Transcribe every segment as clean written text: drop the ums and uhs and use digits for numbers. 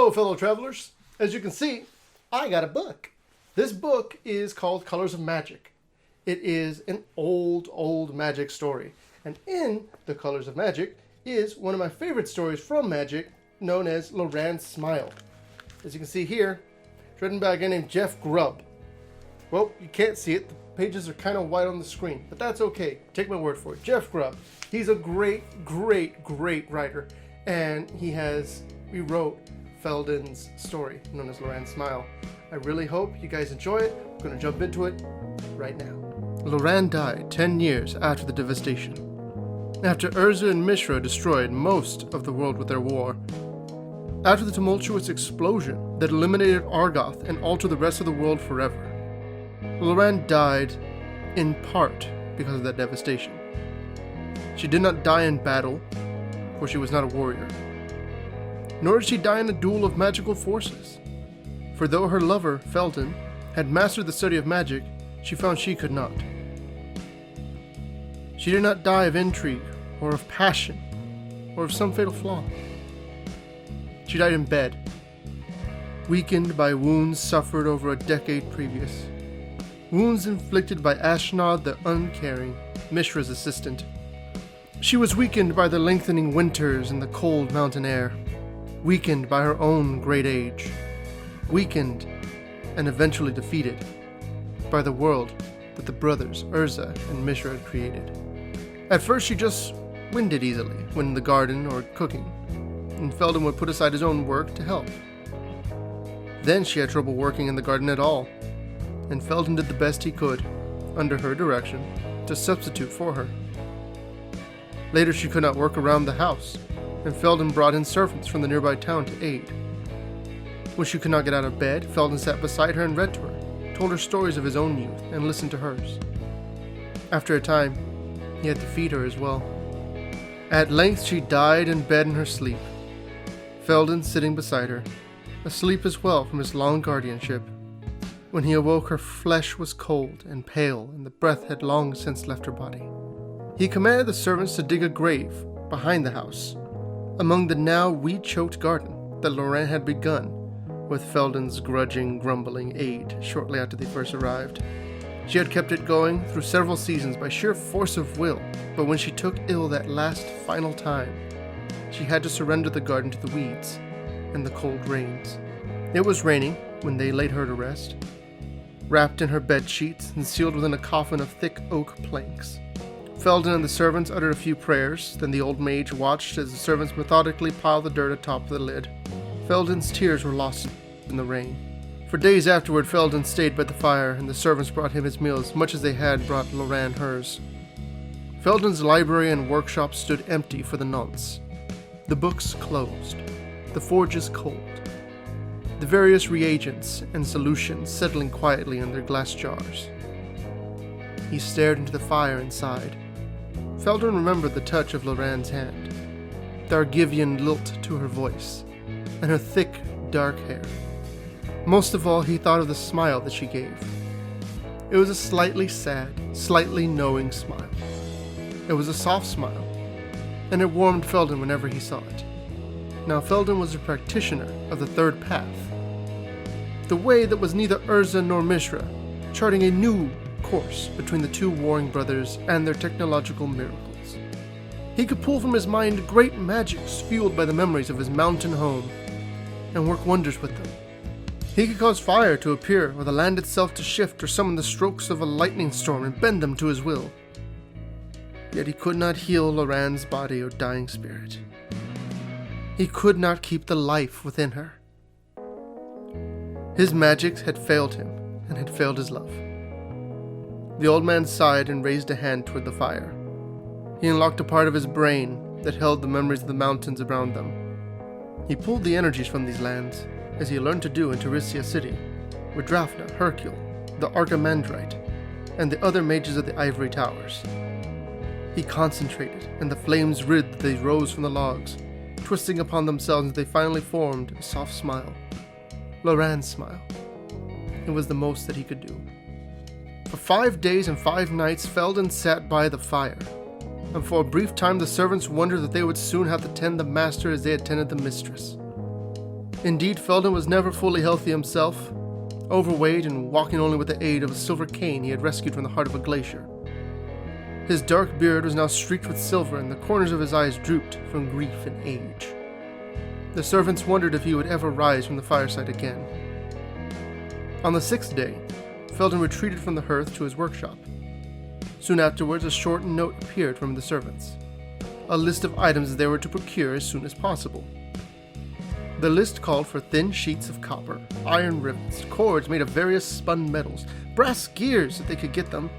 Hello, fellow travelers. As you can see, I got a book. This book is called Colors of Magic. It is an old magic story. And in the Colors of Magic is one of my favorite stories from Magic, known as Lorans Smile. As you can see here, it's written by a guy named Jeff Grubb. Well, you can't see it. The pages are kind of white on the screen, but that's okay. Take my word for it. Jeff Grubb. He's a great writer, and he wrote Felden's story, known as Lorans Smile. I really hope you guys enjoy it. I'm going to jump into it right now. Loran died 10 years after the devastation. After Urza and Mishra destroyed most of the world with their war. After the tumultuous explosion that eliminated Argoth and altered the rest of the world forever. Loran died in part because of that devastation. She did not die in battle, for she was not a warrior. Nor did she die in a duel of magical forces. For though her lover, Felden, had mastered the study of magic, she found she could not. She did not die of intrigue, or of passion, or of some fatal flaw. She died in bed, weakened by wounds suffered over a decade previous. Wounds inflicted by Ashnod the Uncaring, Mishra's assistant. She was weakened by the lengthening winters and the cold mountain air. Weakened by her own great age. Weakened and eventually defeated by the world that the brothers Urza and Mishra had created. At first she just winded easily when in the garden or cooking, and Felden would put aside his own work to help. Then she had trouble working in the garden at all, and Felden did the best he could, under her direction, to substitute for her. Later she could not work around the house, and Felden brought in servants from the nearby town to aid. When she could not get out of bed, Felden sat beside her and read to her, told her stories of his own youth, and listened to hers. After a time, he had to feed her as well. At length she died in bed in her sleep, Felden sitting beside her, asleep as well from his long guardianship. When he awoke, her flesh was cold and pale, and the breath had long since left her body. He commanded the servants to dig a grave behind the house, among the now weed-choked garden that Loran had begun, with Felden's grudging, grumbling aid shortly after they first arrived. She had kept it going through several seasons by sheer force of will, but when she took ill that last final time, she had to surrender the garden to the weeds and the cold rains. It was raining when they laid her to rest, wrapped in her bed sheets and sealed within a coffin of thick oak planks. Felden and the servants uttered a few prayers, then the old mage watched as the servants methodically piled the dirt atop the lid. Felden's tears were lost in the rain. For days afterward, Felden stayed by the fire, and the servants brought him his meals, much as they had brought Loran hers. Felden's library and workshop stood empty for the nonce. The books closed. The forges cold. The various reagents and solutions settling quietly in their glass jars. He stared into the fire inside. Felden remembered the touch of Loran's hand, the Argivian lilt to her voice, and her thick, dark hair. Most of all, he thought of the smile that she gave. It was a slightly sad, slightly knowing smile. It was a soft smile, and it warmed Felden whenever he saw it. Now Felden was a practitioner of the third path, the way that was neither Urza nor Mishra, charting a new course between the two warring brothers and their technological miracles. He could pull from his mind great magics fueled by the memories of his mountain home, and work wonders with them. He could cause fire to appear, or the land itself to shift, or summon the strokes of a lightning storm and bend them to his will. Yet he could not heal Loran's body or dying spirit. He could not keep the life within her. His magics had failed him, and had failed his love. The old man sighed and raised a hand toward the fire. He unlocked a part of his brain that held the memories of the mountains around them. He pulled the energies from these lands, as he learned to do in Teresia City, with Drafna, Hercule, the Archimandrite, and the other mages of the Ivory Towers. He concentrated, and the flames writhed as they rose from the logs, twisting upon themselves as they finally formed a soft smile. Loran's smile. It was the most that he could do. For 5 days and 5 nights, Felden sat by the fire, and for a brief time the servants wondered that they would soon have to tend the master as they had tended the mistress. Indeed, Felden was never fully healthy himself, overweight and walking only with the aid of a silver cane he had rescued from the heart of a glacier. His dark beard was now streaked with silver, and the corners of his eyes drooped from grief and age. The servants wondered if he would ever rise from the fireside again. On the 6th day, Felden retreated from the hearth to his workshop. Soon afterwards, a short note appeared from the servants, a list of items they were to procure as soon as possible. The list called for thin sheets of copper, iron rivets, cords made of various spun metals, brass gears if they could get them,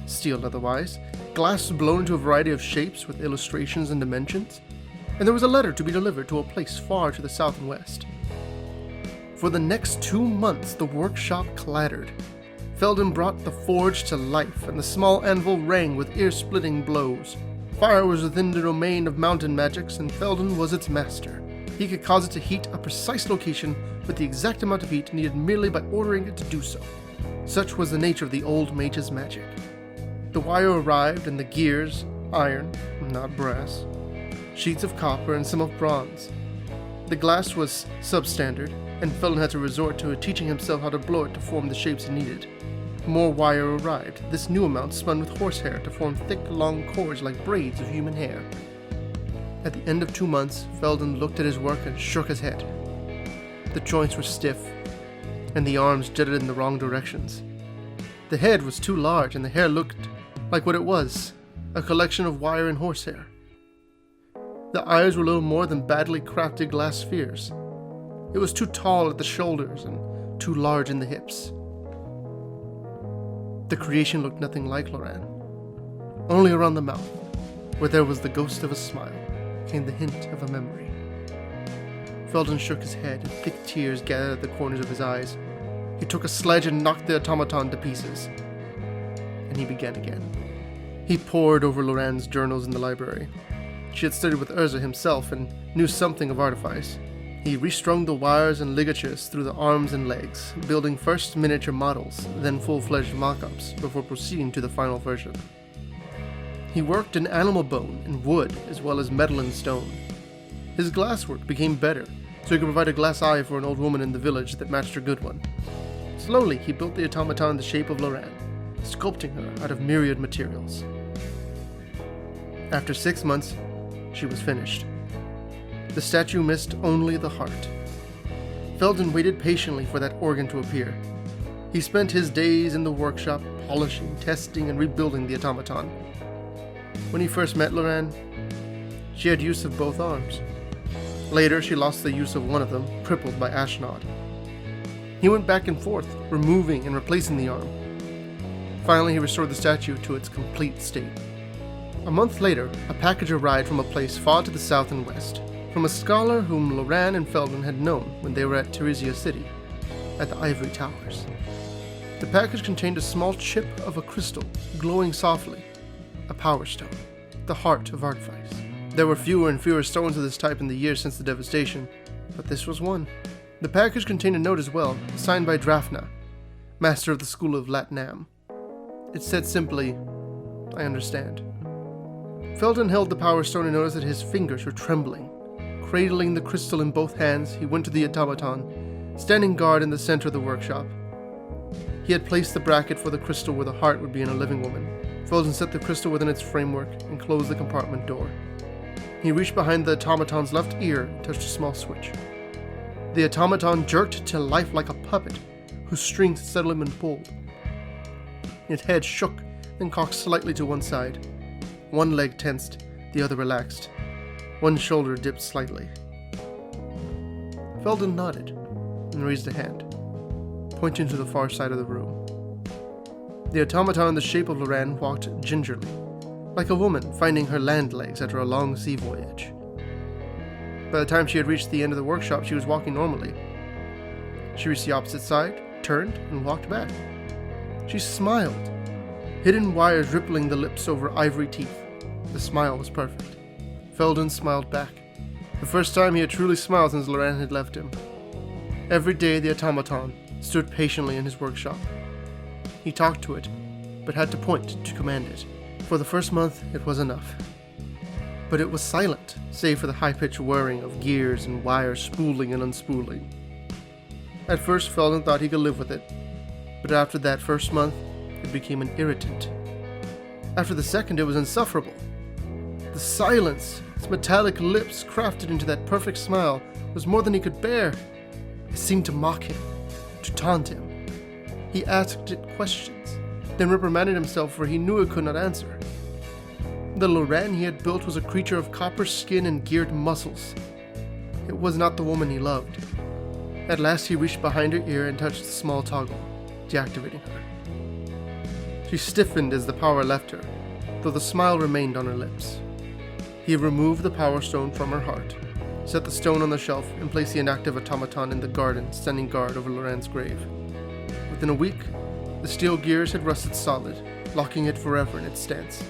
steel otherwise, glass blown into a variety of shapes with illustrations and dimensions, and there was a letter to be delivered to a place far to the south and west. For the next 2 months the workshop clattered. Felden brought the forge to life, and the small anvil rang with ear-splitting blows. Fire was within the domain of mountain magics, and Felden was its master. He could cause it to heat a precise location with the exact amount of heat needed merely by ordering it to do so. Such was the nature of the old mage's magic. The wire arrived, and the gears, iron, not brass, sheets of copper, and some of bronze. The glass was substandard, and Felden had to resort to teaching himself how to blow it to form the shapes he needed. More wire arrived, this new amount spun with horsehair to form thick, long cords like braids of human hair. At the end of 2 months, Felden looked at his work and shook his head. The joints were stiff, and the arms jutted in the wrong directions. The head was too large, and the hair looked like what it was, a collection of wire and horsehair. The eyes were little more than badly crafted glass spheres. It was too tall at the shoulders and too large in the hips. The creation looked nothing like Loran. Only around the mouth, where there was the ghost of a smile, came the hint of a memory. Felden shook his head, and thick tears gathered at the corners of his eyes. He took a sledge and knocked the automaton to pieces. And he began again. He pored over Loran's journals in the library. She had studied with Urza himself and knew something of artifice. He restrung the wires and ligatures through the arms and legs, building first miniature models, then full-fledged mock-ups, before proceeding to the final version. He worked in animal bone and wood, as well as metal and stone. His glasswork became better, so he could provide a glass eye for an old woman in the village that matched her good one. Slowly, he built the automaton in the shape of Loran, sculpting her out of myriad materials. After 6 months, she was finished. The statue missed only the heart. Felden waited patiently for that organ to appear. He spent his days in the workshop, polishing, testing, and rebuilding the automaton. When he first met Loran, she had use of both arms. Later, she lost the use of one of them, crippled by Ashnod. He went back and forth, removing and replacing the arm. Finally, he restored the statue to its complete state. A month later, a package arrived from a place far to the south and west, from a scholar whom Loran and Felden had known when they were at Teresia City, at the Ivory Towers. The package contained a small chip of a crystal, glowing softly, a power stone, the heart of artifice. There were fewer and fewer stones of this type in the years since the devastation, but this was one. The package contained a note as well, signed by Drafna, master of the School of Latnam. It said simply, "I understand." Felden held the power stone and noticed that his fingers were trembling. Cradling the crystal in both hands, he went to the automaton, standing guard in the center of the workshop. He had placed the bracket for the crystal where the heart would be in a living woman. Felden set the crystal within its framework and closed the compartment door. He reached behind the automaton's left ear and touched a small switch. The automaton jerked to life like a puppet, whose strings had suddenly been pulled. Its head shook and cocked slightly to one side. One leg tensed, the other relaxed. One shoulder dipped slightly. Felden nodded and raised a hand, pointing to the far side of the room. The automaton in the shape of Loran walked gingerly, like a woman finding her land legs after a long sea voyage. By the time she had reached the end of the workshop, she was walking normally. She reached the opposite side, turned, and walked back. She smiled, hidden wires rippling the lips over ivory teeth. The smile was perfect. Felden smiled back, the first time he had truly smiled since Loran had left him. Every day the automaton stood patiently in his workshop. He talked to it, but had to point to command it. For the first month it was enough. but it was silent, save for the high-pitched whirring of gears and wires spooling and unspooling. At first, Felden thought he could live with it, but after that first month, it became an irritant. After the second, it was insufferable. The silence, its metallic lips crafted into that perfect smile, was more than he could bear. It seemed to mock him, to taunt him. He asked it questions, then reprimanded himself for he knew it could not answer. The Loran he had built was a creature of copper skin and geared muscles. It was not the woman he loved. At last he reached behind her ear and touched the small toggle, deactivating her. She stiffened as the power left her, though the smile remained on her lips. He removed the power stone from her heart, set the stone on the shelf, and placed the inactive automaton in the garden, standing guard over Loran's grave. Within a week, the steel gears had rusted solid, locking it forever in its stance,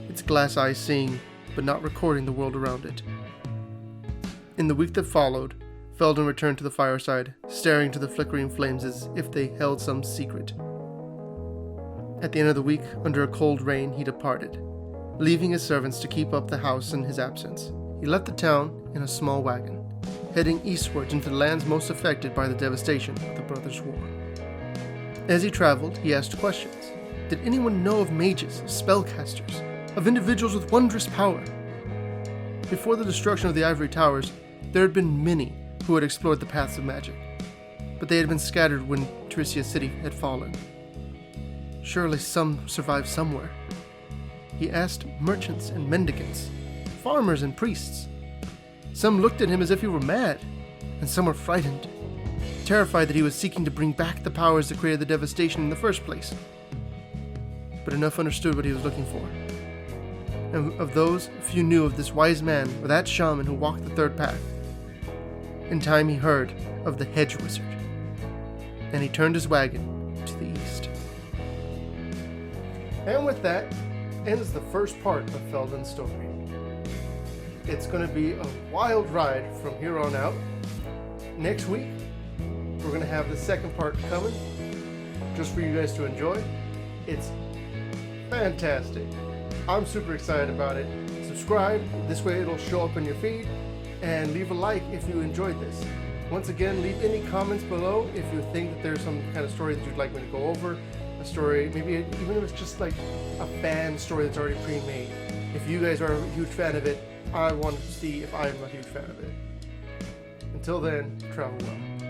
its glass eyes seeing, but not recording the world around it. In the week that followed, Felden returned to the fireside, staring to the flickering flames as if they held some secret. At the end of the week, under a cold rain, he departed, leaving his servants to keep up the house in his absence. He left the town in a small wagon, heading eastwards into the lands most affected by the devastation of the Brothers' War. As he traveled, he asked questions. Did anyone know of mages, spellcasters, of individuals with wondrous power? Before the destruction of the Ivory Towers, there had been many who had explored the paths of magic, but they had been scattered when Tricia City had fallen. Surely some survived somewhere. He asked merchants and mendicants, farmers and priests. Some looked at him as if he were mad, and some were frightened, terrified that he was seeking to bring back the powers that created the devastation in the first place. But enough understood what he was looking for. And of those, few knew of this wise man or that shaman who walked the third path. In time he heard of the hedge wizard, and he turned his wagon to the east. And with that ends the first part of Felden's story. It's going to be a wild ride from here on out. Next week, we're going to have the second part coming, just for you guys to enjoy. It's fantastic. I'm super excited about it. Subscribe, this way it'll show up in your feed, and leave a like if you enjoyed this. Once again, leave any comments below if you think that there's some kind of story that you'd like me to go over. A story, maybe even if it's just like a fan story that's already pre-made. If you guys are a huge fan of it, I want to see if I'm a huge fan of it. Until then, travel well.